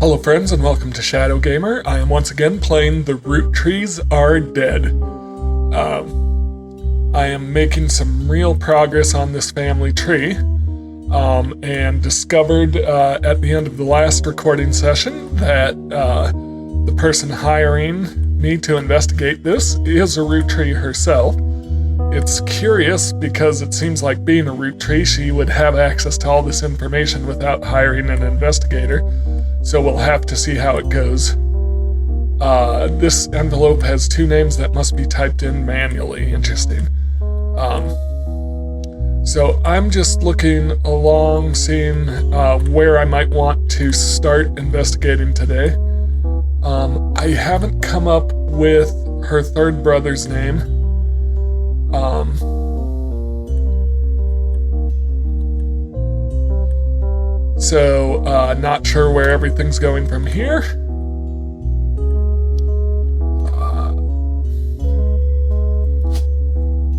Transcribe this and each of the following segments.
Hello friends and welcome to Shadow Gamer. I am once again playing The Roottrees Are Dead. I am making some real progress on this family tree, and discovered at the end of the last recording session that the person hiring me to investigate this is a Roottree herself. It's curious because it seems like being a Roottree, she would have access to all this information without hiring an investigator. So we'll have to see how it goes. This envelope has two names that must be typed in manually. Interesting. So I'm just looking along, seeing where I might want to start investigating today. I haven't come up with her third brother's name. So, not sure where everything's going from here.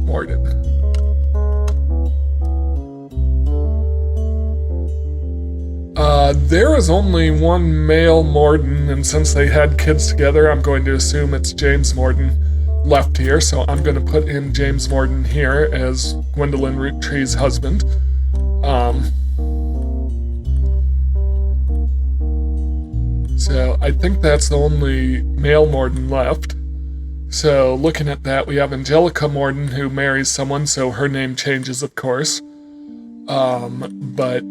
Morden. There is only one male Morden, and since they had kids together, I'm going to assume it's James Morden left here, so I'm going to put in James Morden here as Gwendolyn Roottree's husband. So I think that's the only male Morden left. So looking at that, we have Angelica Morden who marries someone, so her name changes, of course. But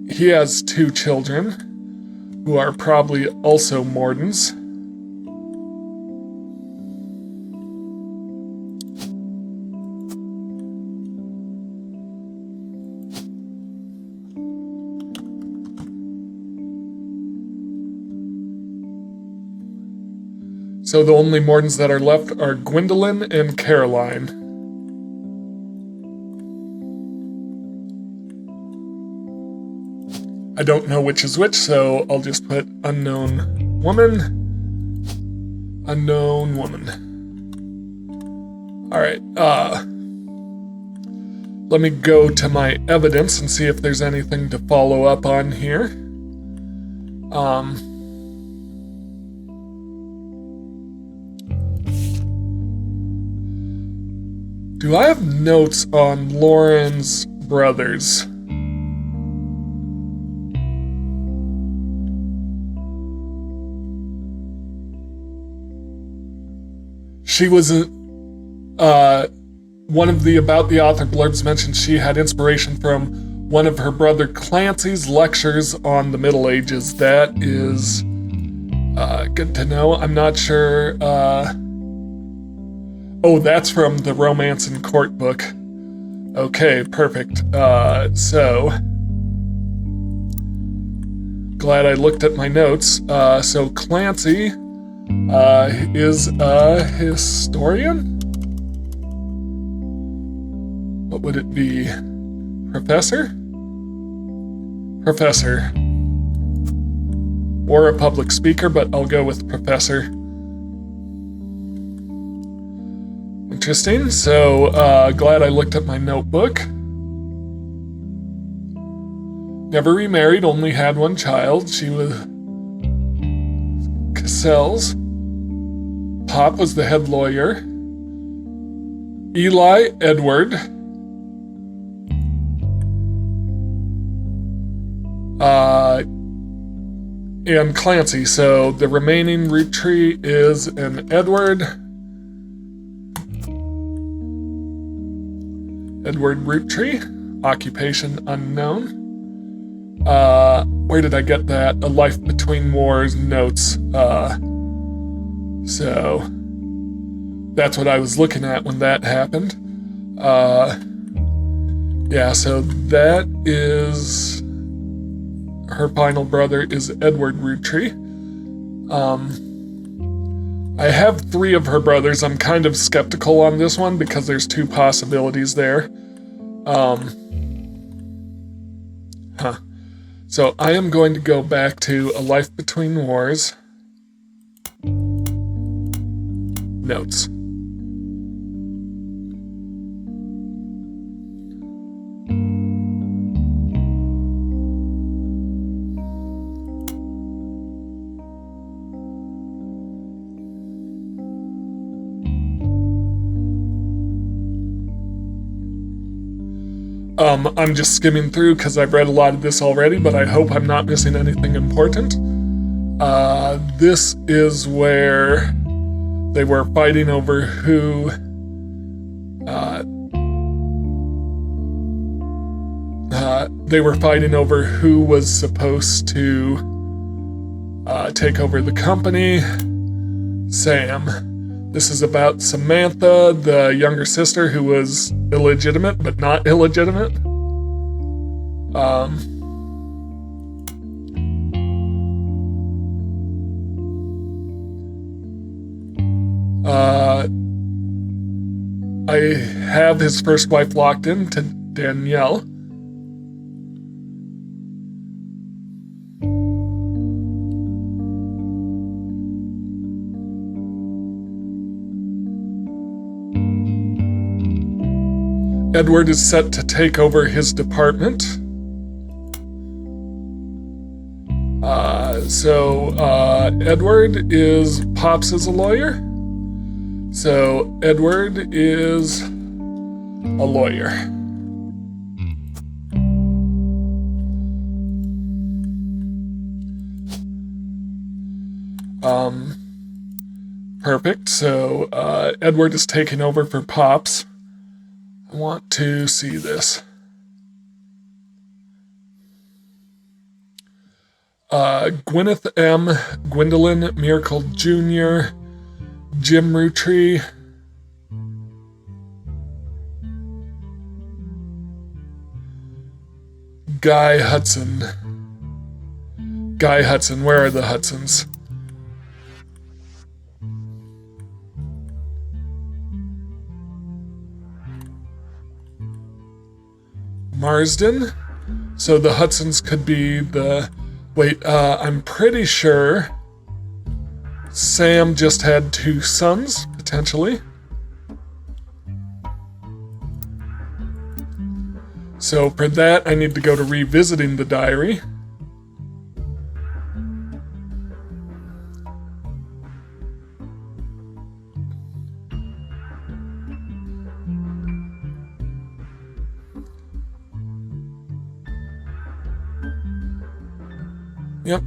he has two children who are probably also Mordens. So the only Mordens that are left are Gwendolyn and Caroline. I don't know which is which, so I'll just put unknown woman. Unknown woman. Alright, let me go to my evidence and see if there's anything to follow up on here. Do I have notes on Lauren's brothers? She was one of the About the Author blurbs mentioned she had inspiration from one of her brother Clancy's lectures on the Middle Ages. That is good to know. I'm not sure. Oh, that's from the Romance in Court book. Okay, perfect. So glad I looked at my notes. So Clancy is a historian? What would it be? Professor? Professor. Or a public speaker, but I'll go with professor. Interesting. So, glad I looked at my notebook. Never remarried, only had one child. She was Cassell's. Pop was the head lawyer. Eli, Edward. And Clancy. So the remaining Roottree is an Edward. Edward Roottree, occupation unknown. Where did I get that? A Life Between Wars notes. So that's what I was looking at when that happened. Yeah, so that is her final brother is Edward Roottree. I have three of her brothers. I'm kind of skeptical on this one because there's two possibilities there. So I am going to go back to A Life Between Wars. Notes. I'm just skimming through because I've read a lot of this already, but I hope I'm not missing anything important. This is where they were fighting over who was supposed to take over the company. Sam. This is about Samantha, the younger sister who was illegitimate, but not illegitimate. I have his first wife locked in to Danielle. Edward is set to take over his department. Edward is Pops is a lawyer. So Edward is a lawyer. Perfect. So Edward is taking over for Pops. I want to see this. Gwyneth M., Gwendolyn Miracle Jr., Jim Roottrees, Guy Hudson. Guy Hudson, where are the Hudsons? Marsden. So the Hudsons could be the... Wait, I'm pretty sure Sam just had 2 sons, potentially. So for that, I need to go to revisiting the diary. Yep.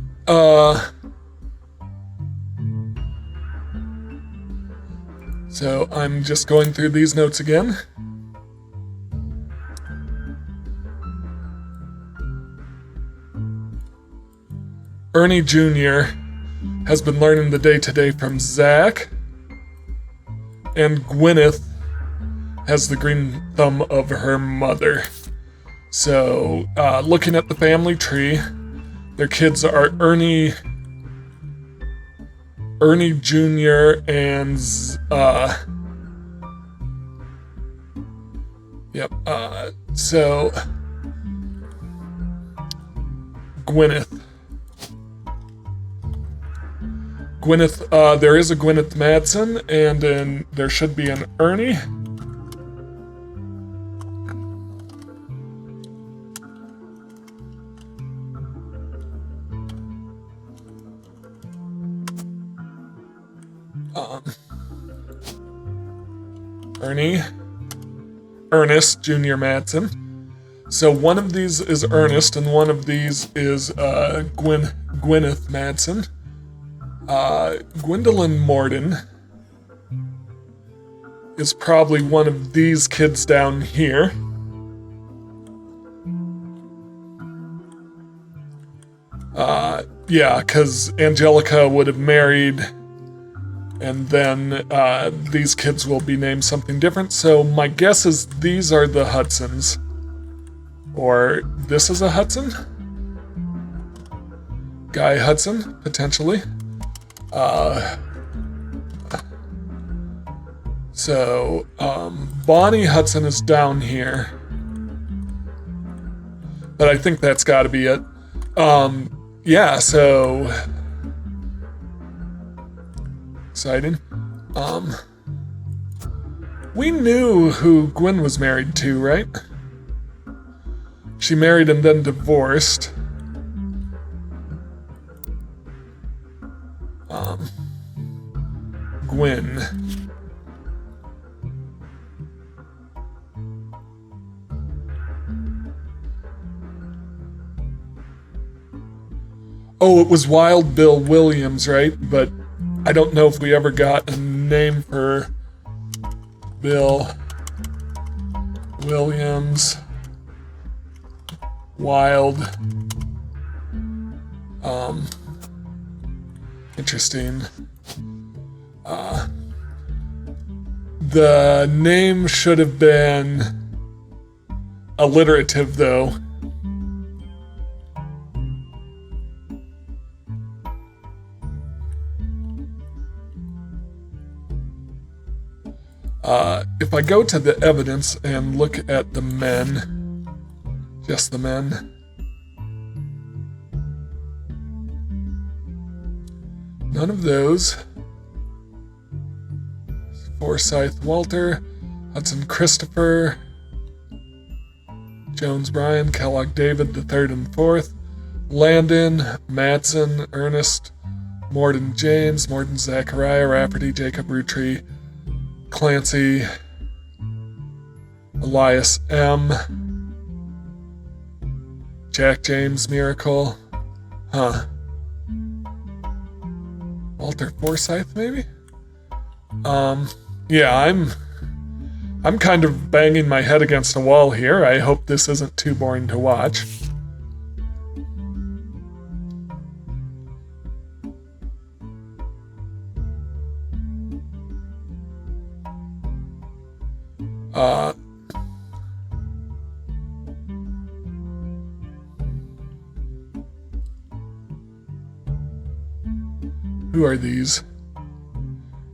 So I'm just going through these notes again. Ernie Jr. has been learning the day-to-day from Zach, and Gwyneth has the green thumb of her mother. So, looking at the family tree, their kids are Ernie Jr. and so Gwyneth, there is a Gwyneth Madsen, and then there should be an Ernie. Ernest Jr. Madsen. So one of these is Ernest, and one of these is Gwyneth Madsen. Gwendolyn Morden is probably one of these kids down here. Yeah, because Angelica would have married, and then these kids will be named something different. So my guess is these are the Hudsons. Or this is a Hudson? Guy Hudson, potentially. Bonnie Hudson is down here. But I think that's gotta be it. Yeah, so... exciting. We knew who Gwen was married to, right? She married and then divorced. Gwen. Oh, it was Wild Bill Williams, right? But I don't know if we ever got a name for Bill Williams. Wild. Interesting. The name should have been alliterative, though. If I go to the evidence and look at the men, just the men, none of those. Forsyth Walter, Hudson Christopher, Jones Brian, Kellogg David the third and fourth, Landon, Madsen, Ernest, Morden James, Morden Zachariah, Rafferty, Jacob Roottree, Clancy, Elias M, Jack James Miracle, Walter Forsyth maybe? Yeah, I'm kind of banging my head against a wall here. I hope this isn't too boring to watch. Who are these?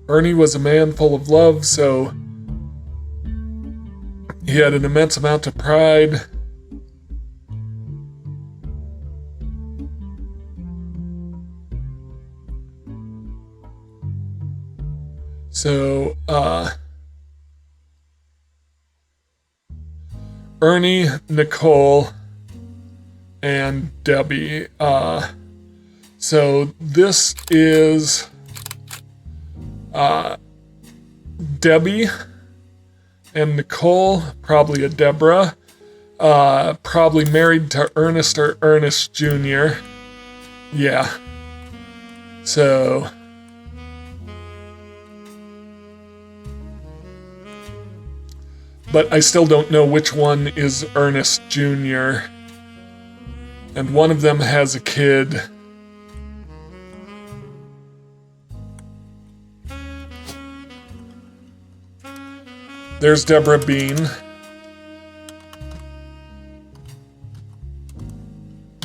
Ernie was a man full of love, so he had an immense amount of pride. So, Ernie, Nicole, and Debbie. So this is Debbie and Nicole, probably a Deborah, probably married to Ernest or Ernest Jr. Yeah. So, but I still don't know which one is Ernest Jr. And one of them has a kid. There's Deborah Bean.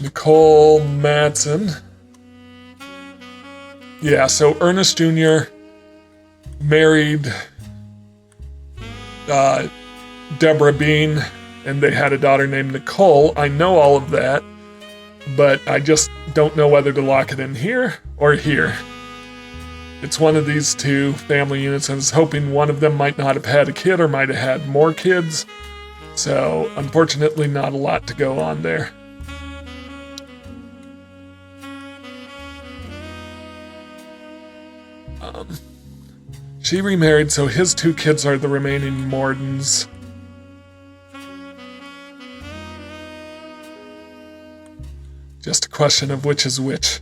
Nicole Madsen. Yeah, so Ernest Jr. married Deborah Bean, and they had a daughter named Nicole. I know all of that, but I just don't know whether to lock it in here or here. It's one of these two family units. I was hoping one of them might not have had a kid or might have had more kids. So, unfortunately, not a lot to go on there. She remarried, so his two kids are the remaining Mordens. Just a question of which is which.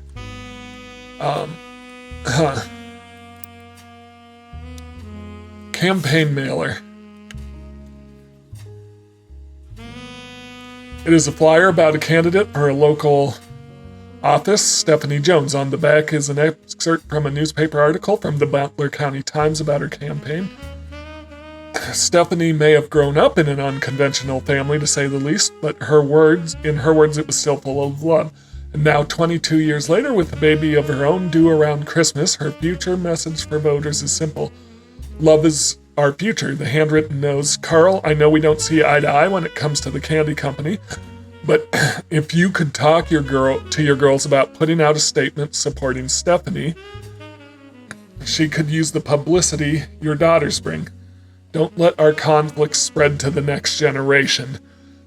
Campaign mailer. It is a flyer about a candidate for a local office, Stephanie Jones. On the back is an excerpt from a newspaper article from the Butler County Times about her campaign. Stephanie may have grown up in an unconventional family, to say the least, but in her words, it was still full of love. And now, 22 years later, with a baby of her own due around Christmas, her future message for voters is simple. Love is our future. The handwritten notes. Carl, I know we don't see eye to eye when it comes to the candy company, but if you could talk to your girls about putting out a statement supporting Stephanie, she could use the publicity your daughters bring. Don't let our conflicts spread to the next generation.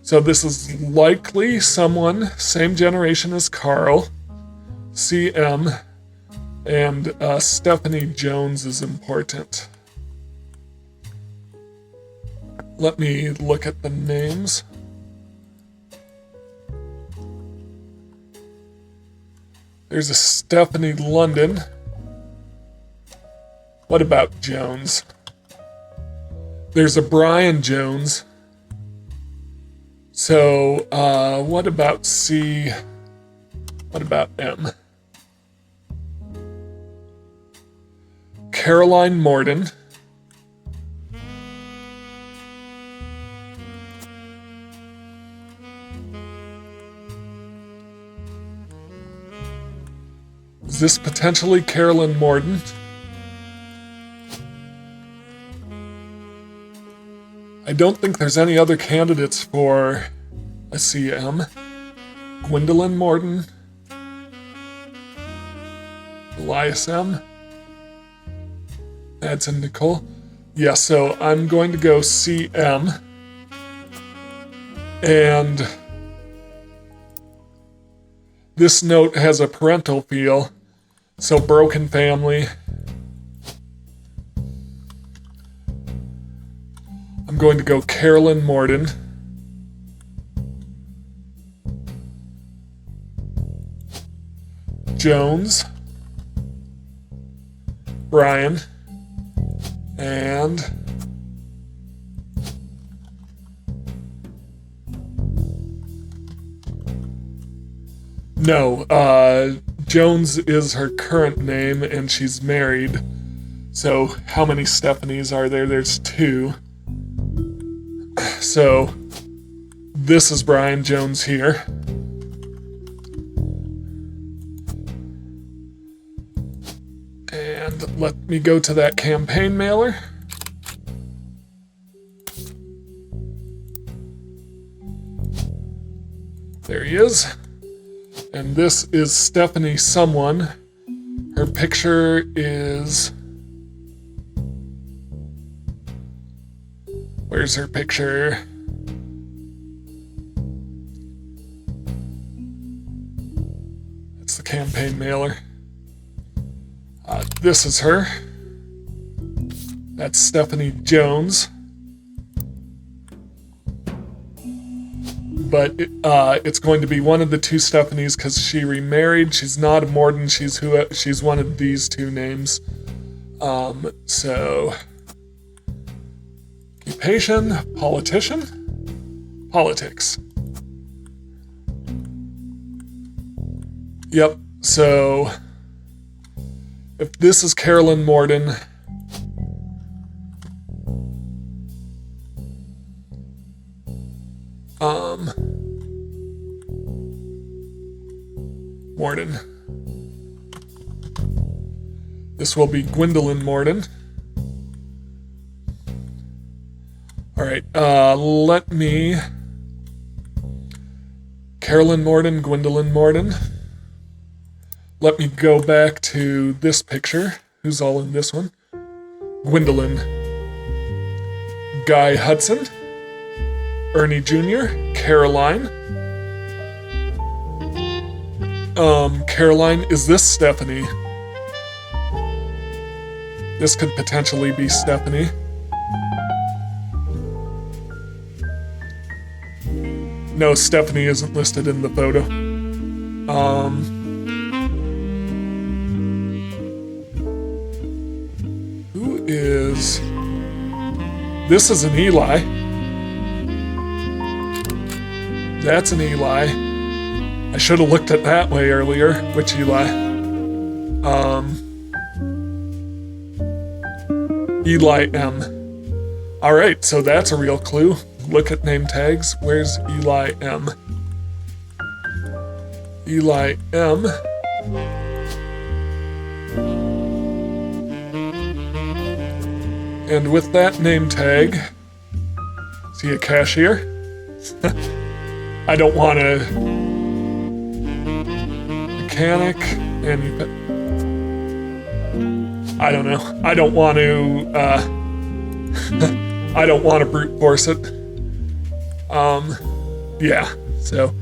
So this is likely someone, same generation as Carl, CM, and Stephanie Jones is important. Let me look at the names. There's a Stephanie London. What about Jones? There's a Brian Jones. So, what about C? What about M? Caroline Morden. Is this potentially Carolyn Morden? I don't think there's any other candidates for a CM. Gwendolyn Morden. Elias M. Madsen Nicole. Yeah, so I'm going to go CM. And this note has a parental feel. So broken family. I'm going to go Carolyn Morden. Jones. Brian. And no, Jones is her current name and she's married. So how many Stephanies are there? There's 2. So this is Brian Jones here. And let me go to that campaign mailer. There he is. And this is Stephanie someone. Her picture is... Where's her picture? That's the campaign mailer. This is her. That's Stephanie Jones. But it's going to be one of the 2 Stephanies because she remarried. She's not a Morden. She's one of these 2 names. So occupation, politician, politics. Yep. So if this is Carolyn Morden, Morden. This will be Gwendolyn Morden. All right, let me... Carolyn Morden, Gwendolyn Morden. Let me go back to this picture. Who's all in this one? Gwendolyn. Guy Hudson. Ernie Jr. Caroline. Caroline, is this Stephanie? This could potentially be Stephanie. No, Stephanie isn't listed in the photo. Who is... This is an Eli. That's an Eli. I should have looked at that way earlier. Which Eli? Eli M. Alright, so that's a real clue. Look at name tags. Where's Eli M? Eli M. And with that name tag, is he a cashier? I don't want to... Mechanic, I don't know. I don't want to, I don't want to brute force it. Yeah, so,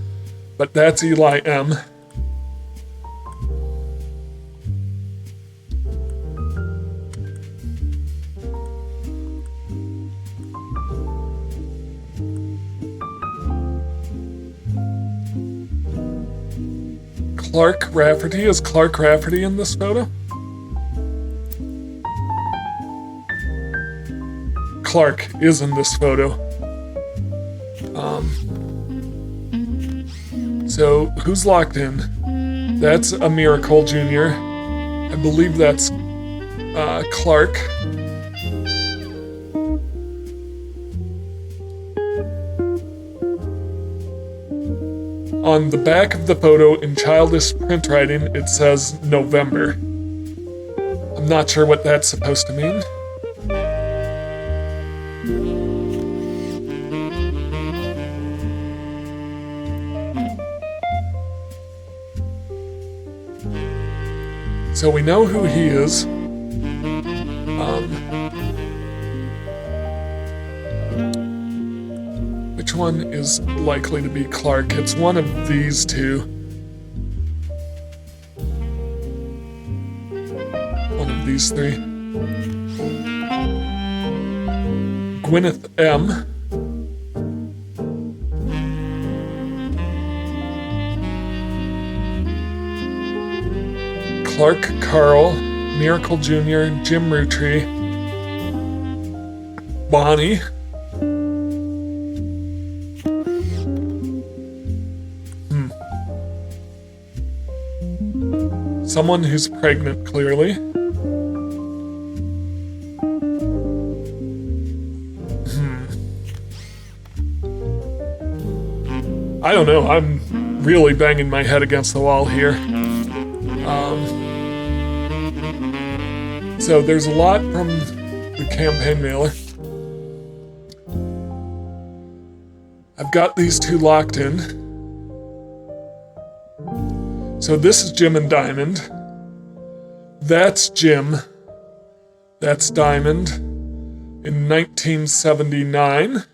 but that's Eli M. Clark Rafferty. Is Clark Rafferty in this photo? Clark is in this photo. So who's locked in? That's a Miracle Jr. I believe that's Clark. On the back of the photo in childish print writing, it says November. I'm not sure what that's supposed to mean. So we know who he is. Which one is likely to be Clark? It's one of these two. One of these three. Gwyneth M. Clark Carl, Miracle Jr., Jim Roottree, Bonnie, someone who's pregnant, clearly. I don't know, I'm really banging my head against the wall here. So there's a lot from the campaign mailer. I've got these two locked in. So this is Jim and Diamond. That's Jim. That's Diamond. In 1979.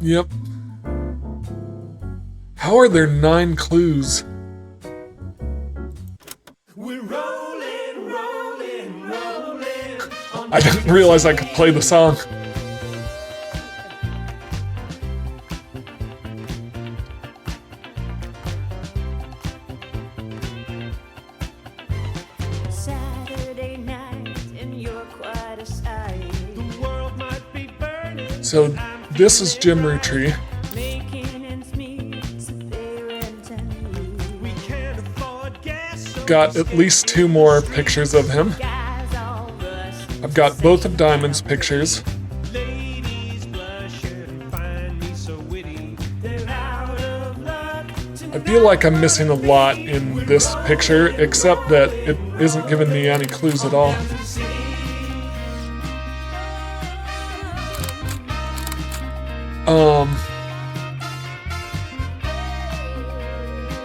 Yep. How are there 9 clues? We're rolling, rolling, rolling. I didn't realize I could play the song. Saturday night and you're quite a sight. The world might be burning. So this is Jim Roottree. Got at least 2 more pictures of him. I've got both of Diamond's pictures. I feel like I'm missing a lot in this picture, except that it isn't giving me any clues at all.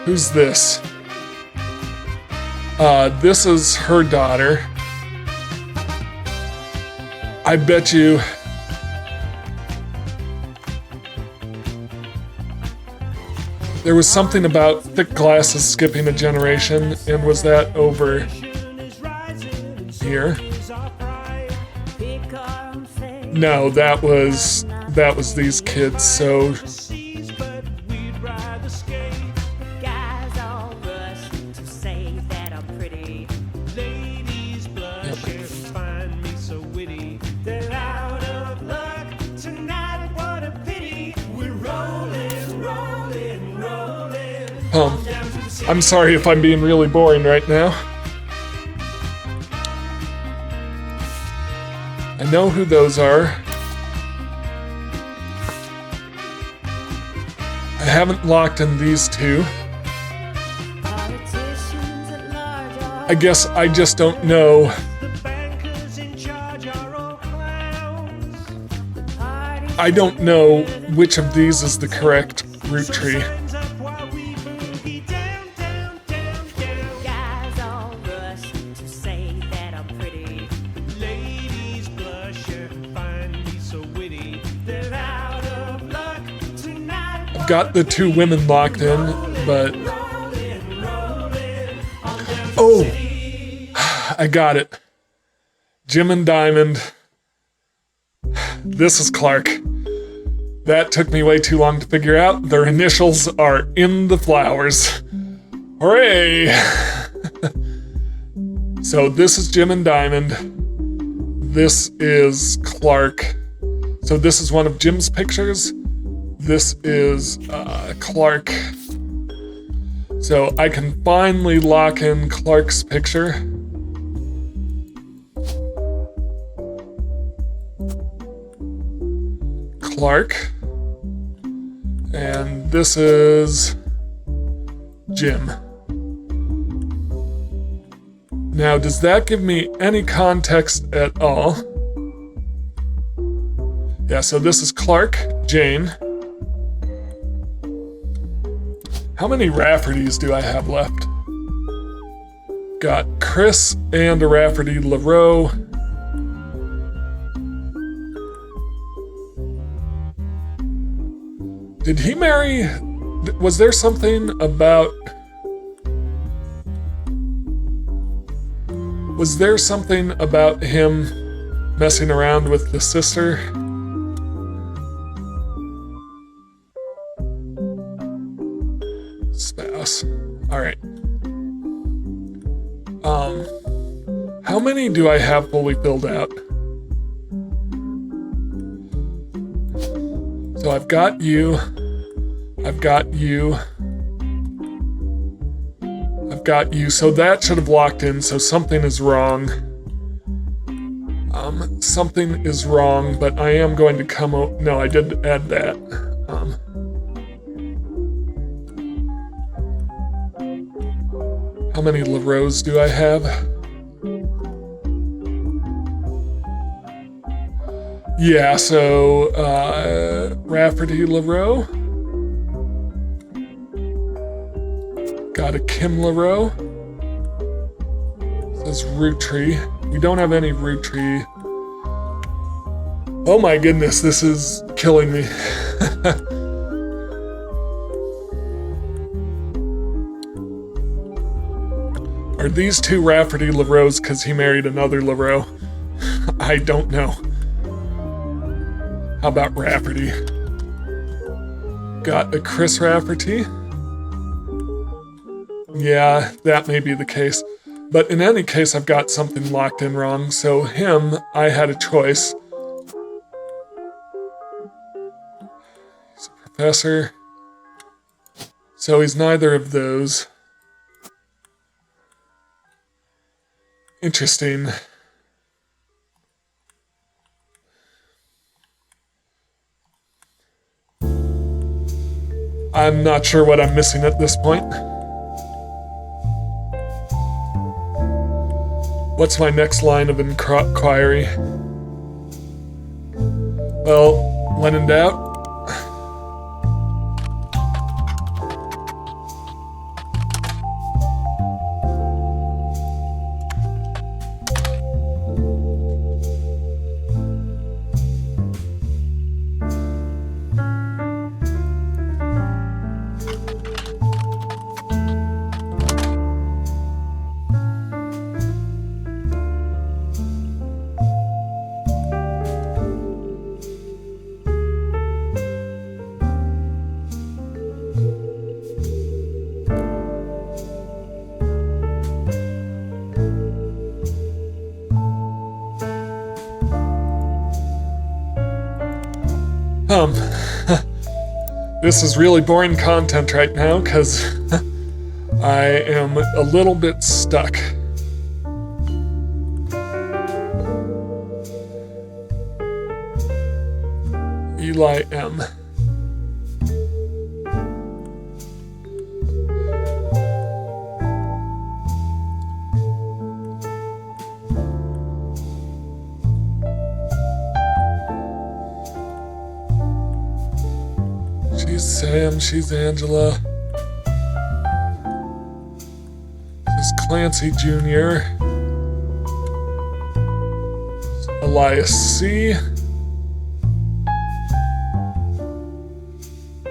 Who's this? This is her daughter. I bet you... There was something about thick glasses skipping a generation, and was that over here? No, that was these kids, so... I'm sorry if I'm being really boring right now. I know who those are. I haven't locked in these 2. I guess I just don't know. I don't know which of these is the correct Roottree. got the two women locked in, but... Oh! I got it. Jim and Diamond. This is Clark. That took me way too long to figure out. Their initials are in the flowers. Hooray! So this is Jim and Diamond. This is Clark. So this is one of Jim's pictures. This is Clark. So I can finally lock in Clark's picture. Clark. And this is Jim. Now, does that give me any context at all? Yeah, so this is Clark, Jane. How many Raffertys do I have left? Got Chris and a Rafferty LaRoe. Did he marry? Was there something about... Was there something about him messing around with the sister? Spouse. Alright. How many do I have fully filled out? So I've got you. I've got you. I've got you. So that should have locked in. So something is wrong. Something is wrong, but I am going to come out. No, I did add that. How many LaRoes do I have? Yeah, so Rafferty LaRoe. Got a Kim LaRoe. Says Roottree. We don't have any Roottree. Oh my goodness, this is killing me. Are these two Rafferty LaRoes because he married another LaRoe? I don't know. How about Rafferty? Got a Chris Rafferty. Yeah, that may be the case. But in any case, I've got something locked in wrong. So him, I had a choice. He's a professor. So he's neither of those. Interesting. I'm not sure what I'm missing at this point. What's my next line of inquiry? Well, when in doubt. This is really boring content right now because I am a little bit stuck. Eli M. She's Sam, she's Angela. This is Clancy Jr. Elias C.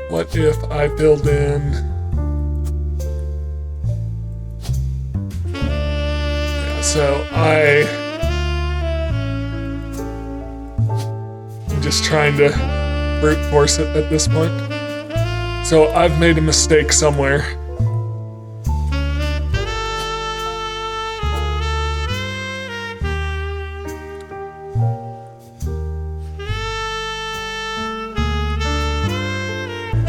What if I filled in... Yeah, so I'm just trying to brute force it at this point. So I've made a mistake somewhere.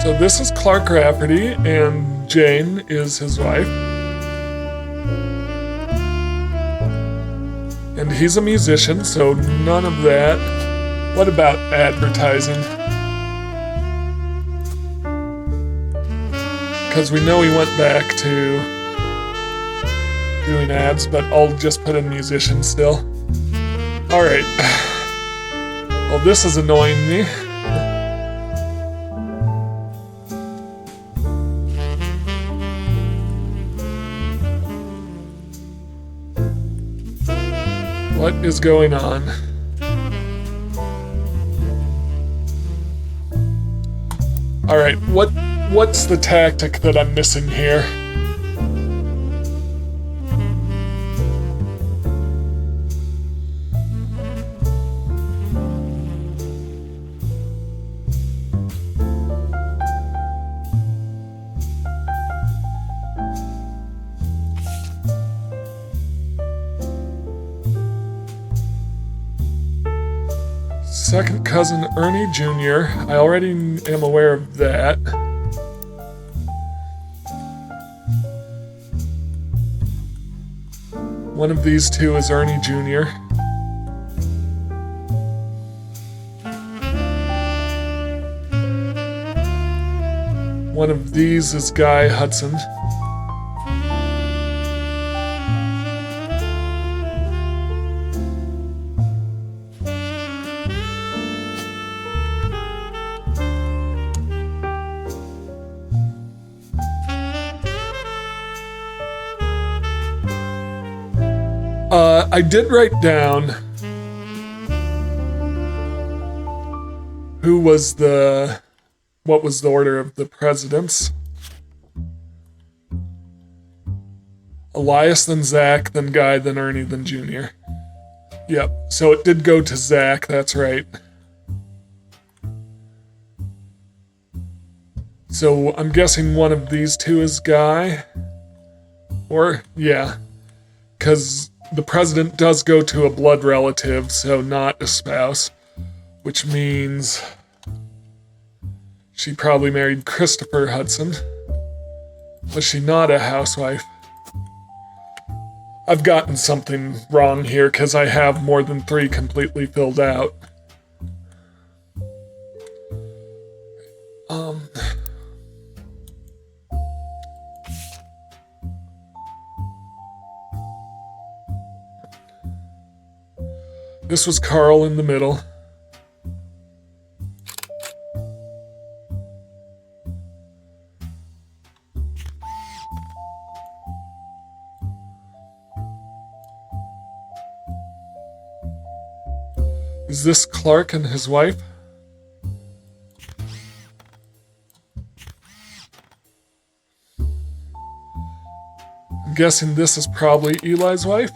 So this is Clark Rafferty, and Jane is his wife. And he's a musician, so none of that. What about advertising? Because we know he went back to doing ads, but I'll just put in musician still. Alright. Well, this is annoying me. What is going on? Alright, what's the tactic that I'm missing here? Second cousin Ernie Jr. I already am aware of that. One of these two is Ernie Jr. One of these is Guy Hudson. I did write down what was the order of the presidents. Elias, then Zach, then Guy, then Ernie, then Junior. Yep, so it did go to Zach, that's right. So I'm guessing one of these two is Guy. Or, yeah, because the president does go to a blood relative, so not a spouse, which means she probably married Christopher Hudson. Was she not a housewife? I've gotten something wrong here because I have more than 3 completely filled out. This was Carl in the middle. Is this Clark and his wife? I'm guessing this is probably Eli's wife.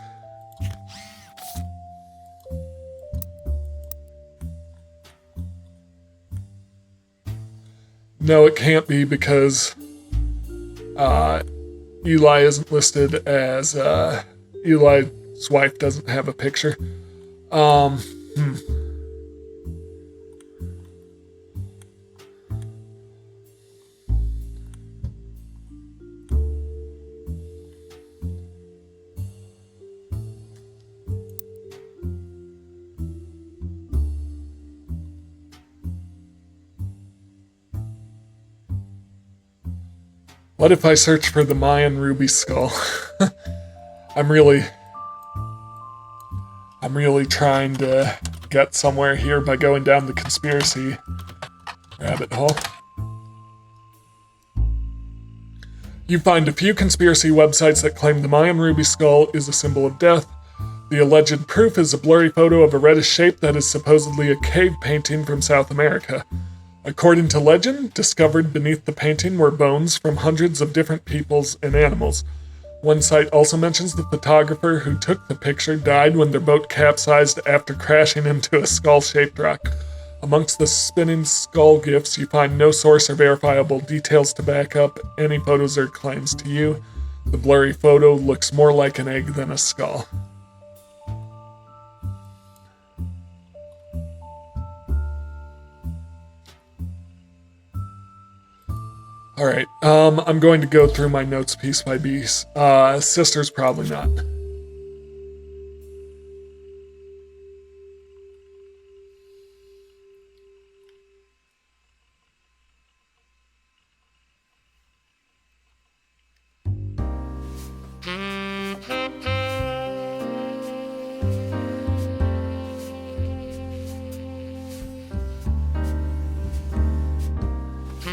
No, it can't be because Eli isn't listed as Eli's wife doesn't have a picture. What if I search for the Mayan ruby skull? I'm really trying to get somewhere here by going down the conspiracy rabbit hole. You find a few conspiracy websites that claim the Mayan ruby skull is a symbol of death. The alleged proof is a blurry photo of a reddish shape that is supposedly a cave painting from South America. According to legend, discovered beneath the painting were bones from hundreds of different peoples and animals. One site also mentions the photographer who took the picture died when their boat capsized after crashing into a skull-shaped rock. Amongst the spinning skull gifts, you find no source or verifiable details to back up any photos or claims to you. The blurry photo looks more like an egg than a skull. All right, I'm going to go through my notes piece by piece. Sisters, probably not.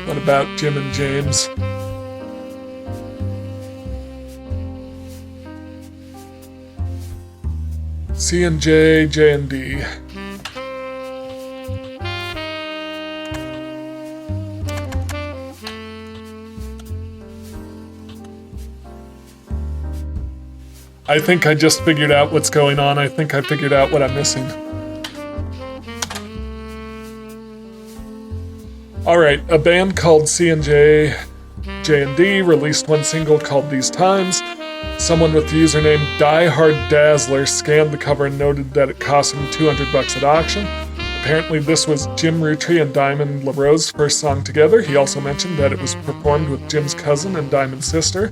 What about Jim and James? C and J, J and D. I think I just figured out what's going on. I think I figured out what I'm missing. Alright, a band called C&J, J&D released one single called These Times. Someone with the username Die Dazzler scanned the cover and noted that it cost him $200 at auction. Apparently this was Jim Roottree and Diamond LaRose's first song together. He also mentioned that it was performed with Jim's cousin and Diamond's sister,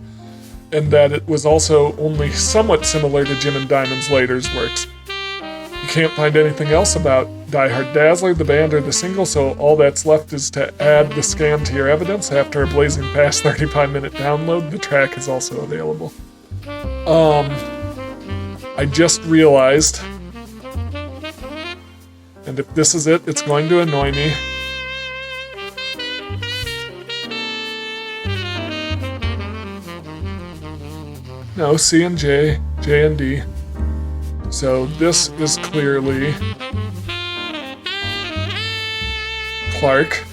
and that it was also only somewhat similar to Jim and Diamond's later works. You can't find anything else about Die Dazzler, the band, or the single, so all that's left is to add the scan to your evidence. After a blazing fast 35-minute download, the track is also available. I just realized, and if this is it, it's going to annoy me. No, C and J, J and D. So this is clearly Clark.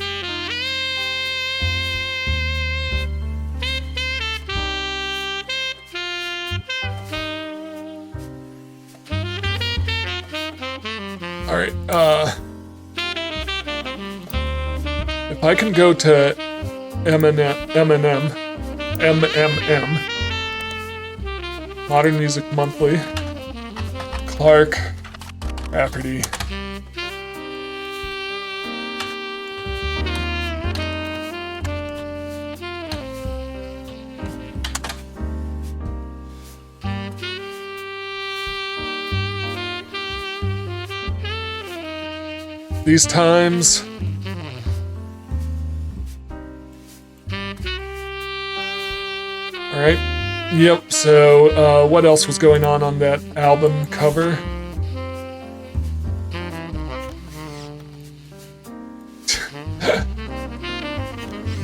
All right, if I can go to MMM, Modern Music Monthly, Clark, Rafferty. These Times. All right. Yep, so what else was going on that album cover?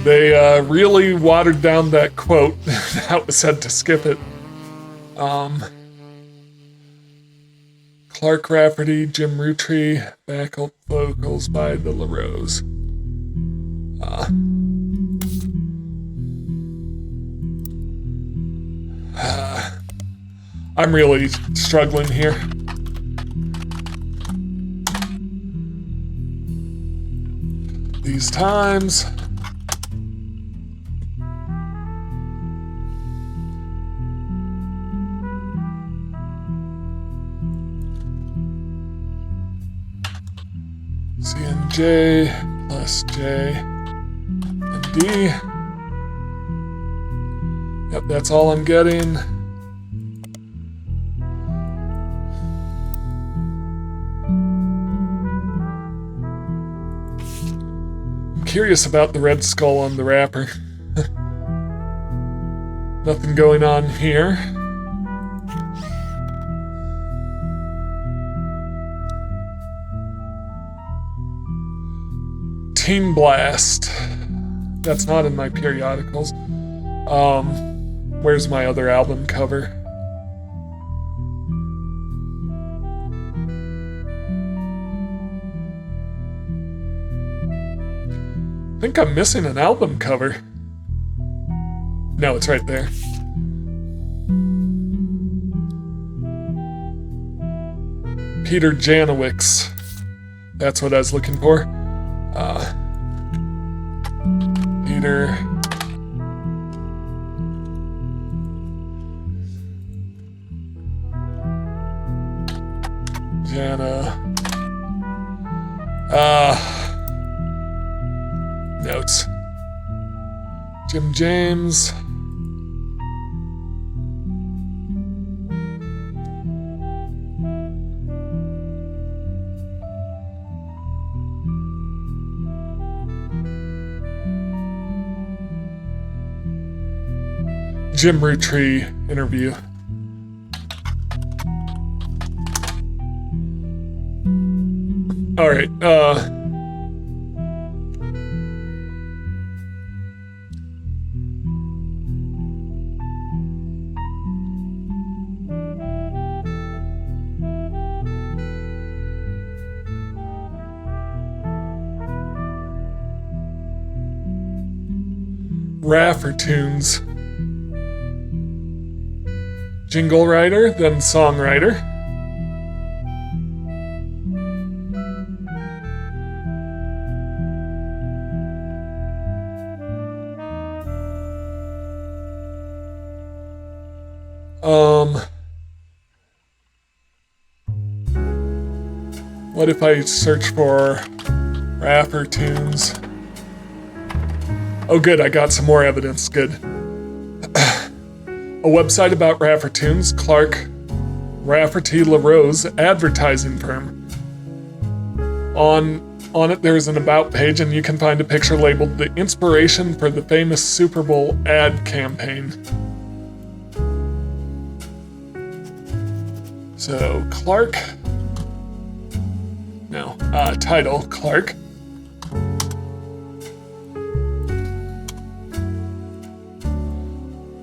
They really watered down that quote that was said to skip it. Clark Rafferty, Jim Roottree, backup vocals by the LaRose. I'm really struggling here. These Times. C and J plus J and D. Yep, that's all I'm getting. I'm curious about the red skull on the wrapper. Nothing going on here. Teen Blast. That's not in my periodicals. Where's my other album cover? I think I'm missing an album cover. No, it's right there. Peter Janowicz. That's what I was looking for. Peter Jana. Notes. Jim James. Jim Roottree interview. All right. Raffertunes. Jingle writer, then songwriter. What if I search for Raffertunes? Oh good, I got some more evidence, good. A website about Raffertunes, Clark Rafferty LaRose advertising firm. On it there is an about page and you can find a picture labeled the inspiration for the famous Super Bowl ad campaign. So Clark, no, title, Clark.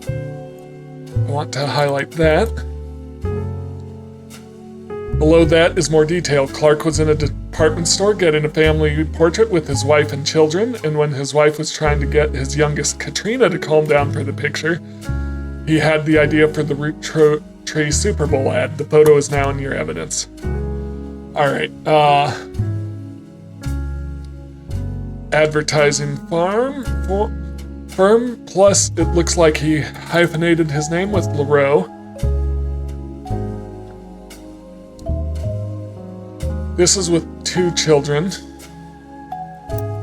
I want to highlight that. Below that is more detail. Clark was in a department store getting a family portrait with his wife and children, and when his wife was trying to get his youngest Katrina to calm down for the picture, he had the idea for the Roottree Super Bowl ad. The photo is now in your evidence. Alright, advertising firm, plus it looks like he hyphenated his name with LaRoe. This is with 2 children.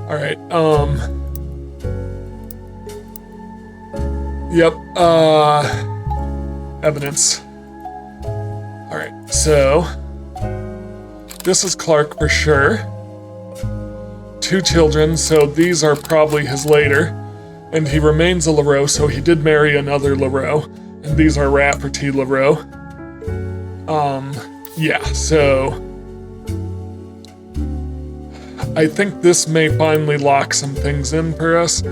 Alright, yep, evidence. Alright, so this is Clark for sure. 2 children, so these are probably his later. And he remains a LaRoe, so he did marry another LaRoe. And these are Rafferty LaRoe. Yeah, so I think this may finally lock some things in for us.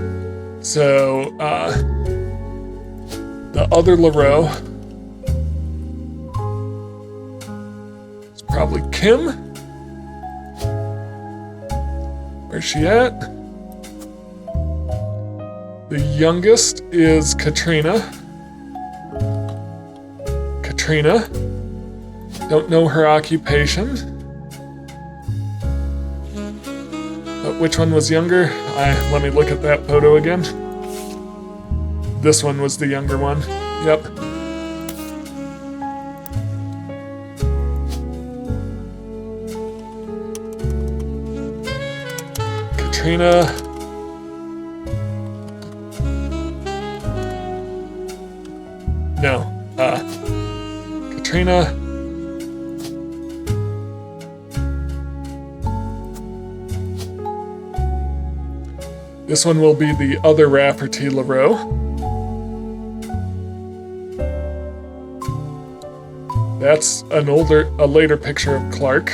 So, the other LaRoe is probably Kim. Where's she at? The youngest is Katrina. Don't know her occupation. But which one was younger? Let me look at that photo again. This one was the younger one. Yep. Katrina. No. Katrina. This one will be the other Rafferty LaRoe. That's a later picture of Clark.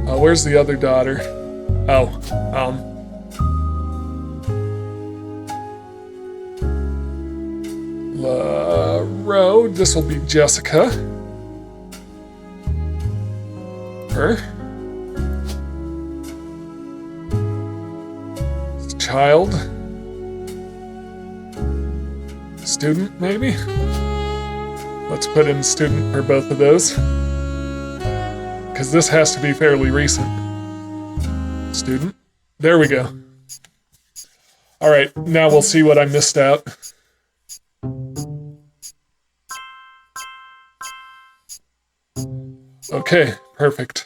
Where's the other daughter? Oh, LaRoe. This will be Jessica. Her. child. Student, maybe? Let's put in student for both of those. Because this has to be fairly recent. Student. There we go. All right, now we'll see what I missed out. Okay, perfect.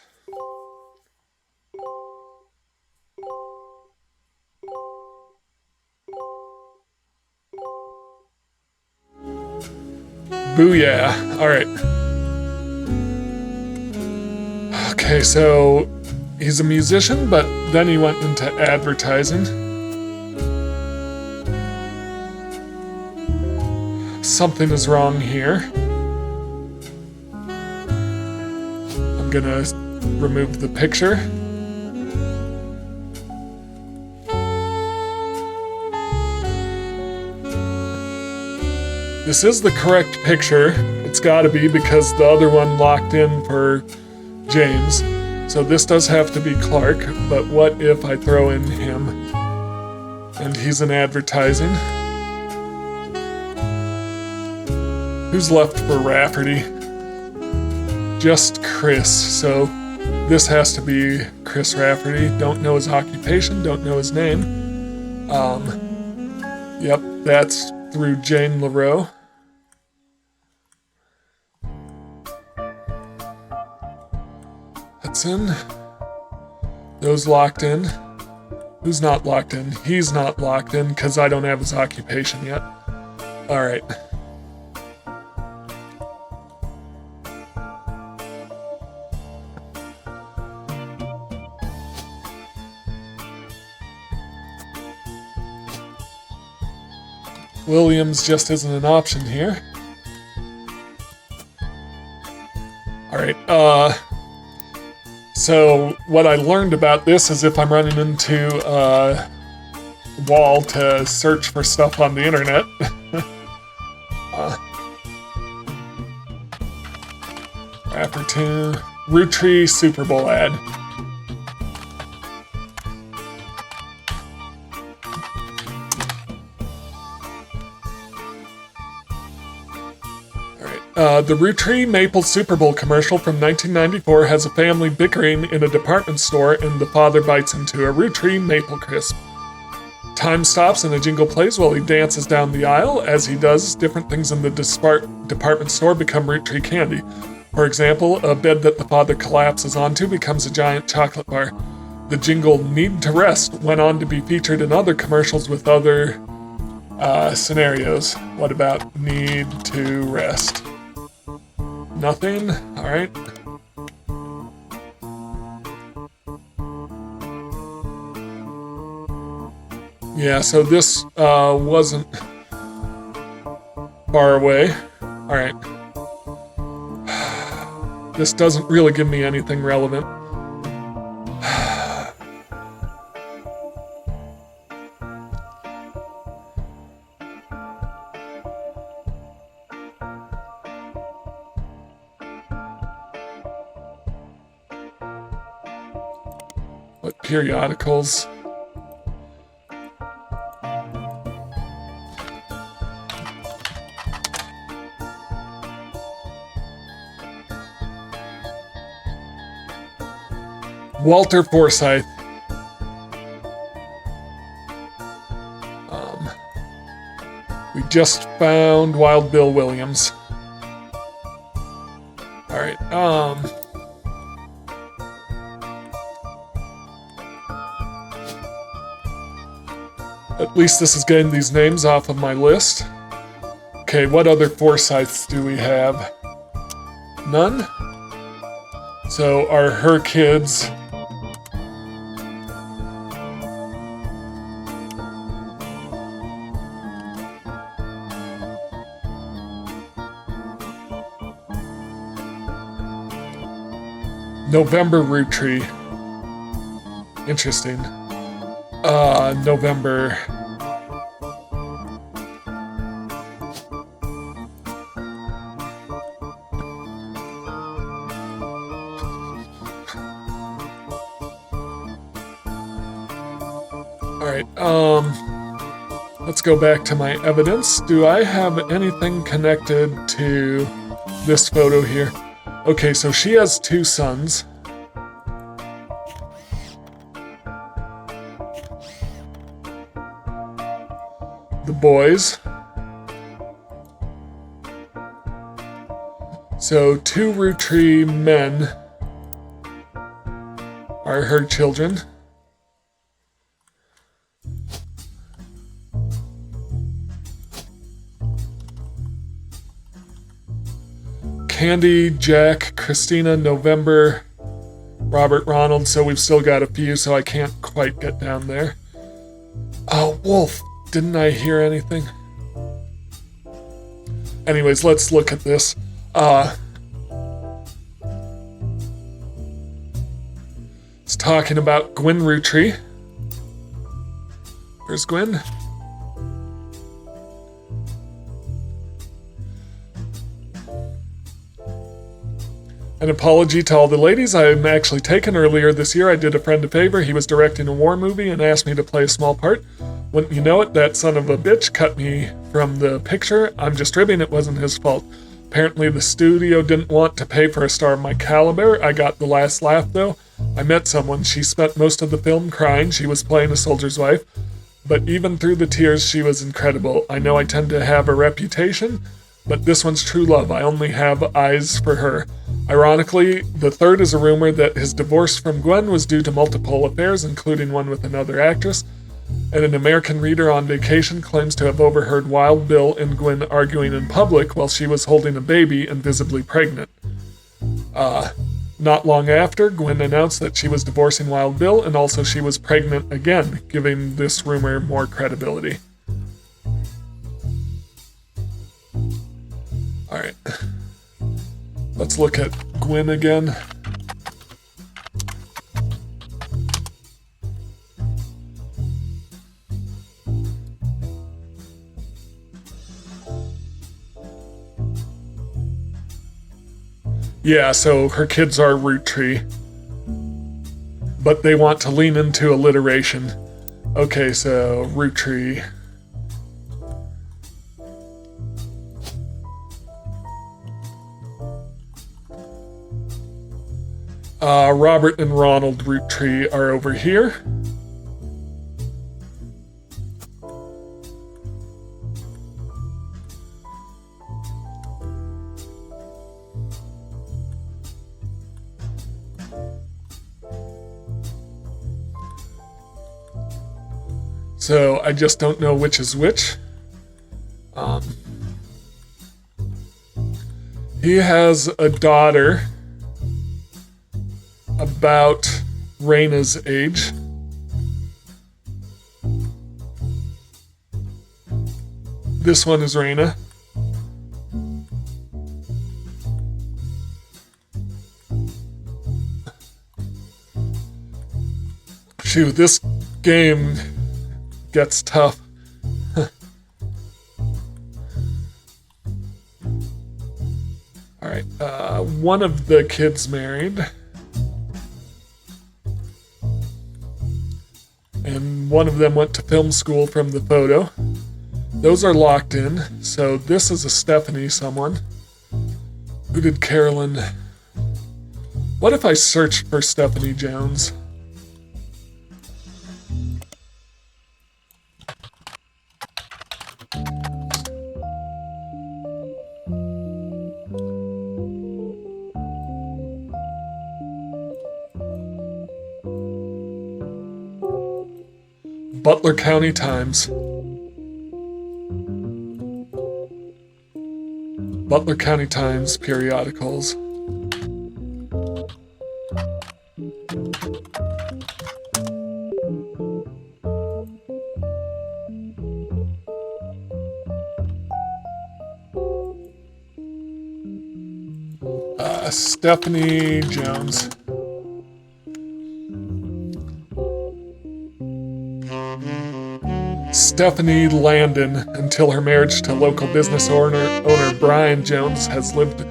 Booyah. All right. Okay, so he's a musician, but then he went into advertising. Something is wrong here. I'm gonna remove the picture. This is the correct picture. It's gotta be because the other one locked in for James. So this does have to be Clark, but what if I throw in him? And he's in advertising. Who's left for Rafferty? Just Chris. So this has to be Chris Rafferty. Don't know his occupation, don't know his name. Yep, that's through Jane LaRoe. That's in. Those locked in. Who's not locked in? He's not locked in because I don't have his occupation yet. All right. Williams just isn't an option here. All right, so what I learned about this is if I'm running into a wall to search for stuff on the internet. Rapper 2, Roottrees Super Bowl ad. The Roottree Maple Super Bowl commercial from 1994 has a family bickering in a department store and the father bites into a Roottree Maple Crisp. Time stops and a jingle plays while he dances down the aisle. As he does, different things in the department store become Roottree candy. For example, a bed that the father collapses onto becomes a giant chocolate bar. The jingle Need to Rest went on to be featured in other commercials with other scenarios. What about Need to Rest? Nothing? Alright. Yeah, so this wasn't far away. Alright. This doesn't really give me anything relevant. What periodicals? Walter Forsythe. We just found Wild Bill Williams. Alright, at least this is getting these names off of my list. Okay, what other Forsythes do we have? None? So are her kids... November Roottree. Interesting. November. Alright, let's go back to my evidence. Do I have anything connected to this photo here? Okay, so she has 2 sons. The boys. So 2 Roottree men are her children. Candy, Jack, Christina, November, Robert, Ronald, so we've still got a few, so I can't quite get down there. Oh, Wolf, didn't I hear anything? Anyways, let's look at this. It's talking about Gwyn Roottree. Where's Gwyn? An apology to all the ladies. I'm actually taken earlier this year. I did a friend a favor. He was directing a war movie and asked me to play a small part. Wouldn't you know it, that son of a bitch cut me from the picture. I'm just ribbing, it wasn't his fault. Apparently the studio didn't want to pay for a star of my caliber. I got the last laugh though. I met someone. She spent most of the film crying. She was playing a soldier's wife. But even through the tears, she was incredible. I know I tend to have a reputation, but this one's true love. I only have eyes for her. Ironically, the third is a rumor that his divorce from Gwen was due to multiple affairs, including one with another actress, and an American reader on vacation claims to have overheard Wild Bill and Gwen arguing in public while she was holding a baby and visibly pregnant. Not long after, Gwen announced that she was divorcing Wild Bill, and also she was pregnant again, giving this rumor more credibility. Alright. Let's look at Gwen again. Yeah, so her kids are Roottree, but they want to lean into alliteration. Okay, so Roottree. Robert and Ronald Roottree are over here. So I just don't know which is which. He has a daughter about Raina's age. This one is Raina. Shoot, this game gets tough. Alright, one of the kids married. And one of them went to film school from the photo. Those are locked in, so this is a Stephanie someone. Who did Carolyn? What if I searched for Stephanie Jones? Butler County Times. Butler County Times periodicals. Stephanie Jones. Stephanie Landon, until her marriage to local business owner Brian Jones, has lived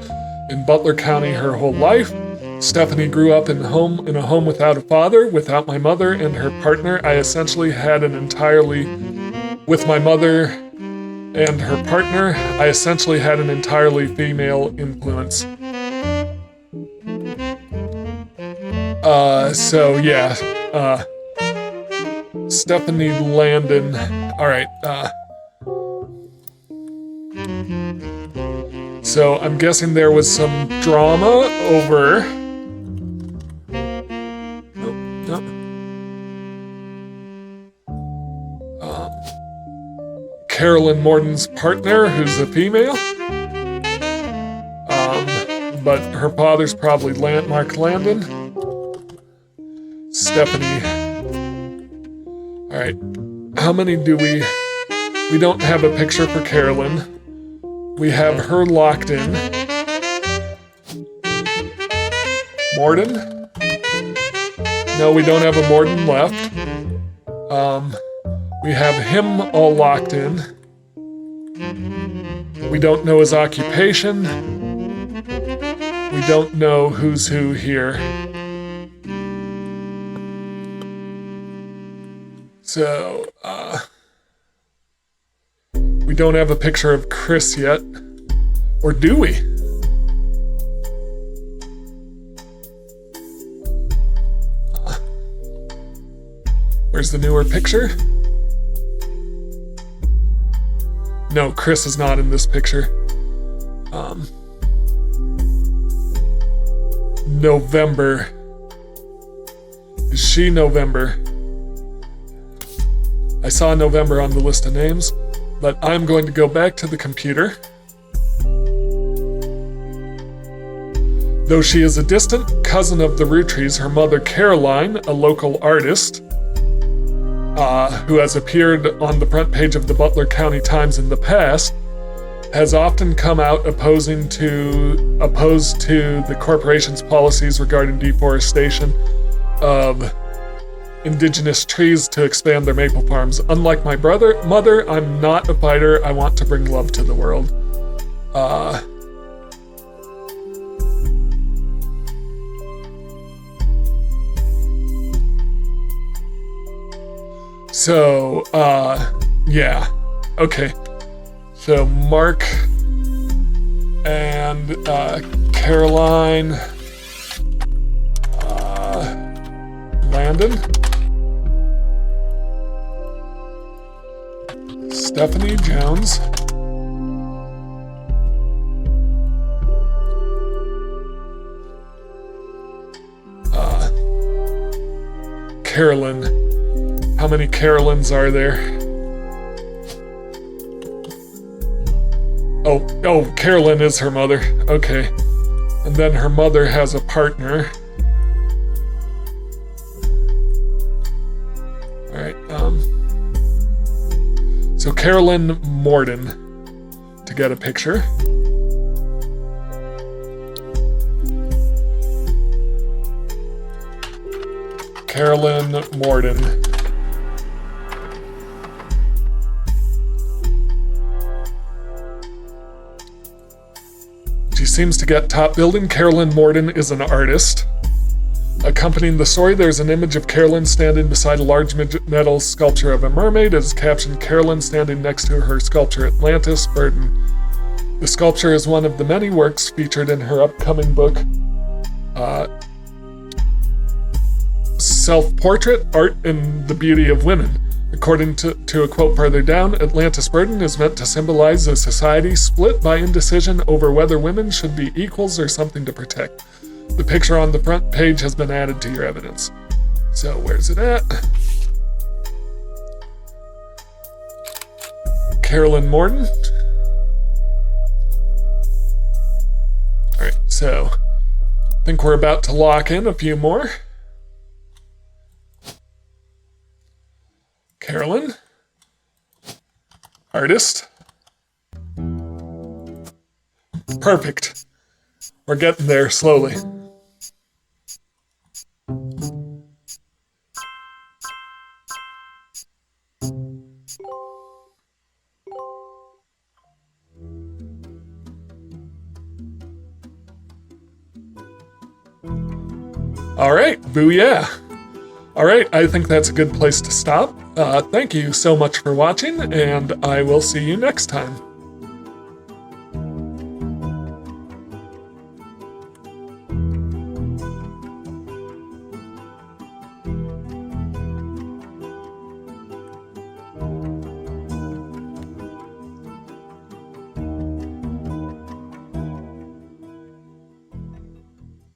in Butler County her whole life. Stephanie grew up in a home without a father, without my mother and her partner. With my mother and her partner, I essentially had an entirely female influence. Stephanie Landon. All right. So I'm guessing there was some drama over. Carolyn Morton's partner, who's a female. But her father's probably Mark Landon. Stephanie. All right. How many do we... We don't have a picture for Carolyn. We have her locked in. Morden? No, we don't have a Morden left. We have him all locked in. We don't know his occupation. We don't know who's who here. So, we don't have a picture of Chris yet. Or do we? Where's the newer picture? No, Chris is not in this picture. November. Is she November? I saw November on the list of names, but I'm going to go back to the computer. Though she is a distant cousin of the Roottrees, her mother Caroline, a local artist, who has appeared on the front page of the Butler County Times in the past, has often come out opposed to the corporation's policies regarding deforestation of indigenous trees to expand their maple farms. Unlike my mother, I'm not a fighter. I want to bring love to the world. Yeah. Okay. So, Mark and Caroline Landon. Stephanie Jones. Carolyn. How many Carolyns are there? Oh, Carolyn is her mother. Okay. And then her mother has a partner. All right. So Carolyn Morden to get a picture. Carolyn Morden. She seems to get top billing. Carolyn Morden is an artist. Accompanying the story, there's an image of Carolyn standing beside a large metal sculpture of a mermaid. It is captioned, Carolyn standing next to her sculpture, Atlantis Burden. The sculpture is one of the many works featured in her upcoming book, Self-Portrait, Art and the Beauty of Women. According to a quote further down, Atlantis Burden is meant to symbolize a society split by indecision over whether women should be equals or something to protect. The picture on the front page has been added to your evidence. So where's it at? Carolyn Morden. All right, so I think we're about to lock in a few more. Carolyn, artist. Perfect. We're getting there slowly. All right, booyah. All right, I think that's a good place to stop. Thank you so much for watching, and I will see you next time.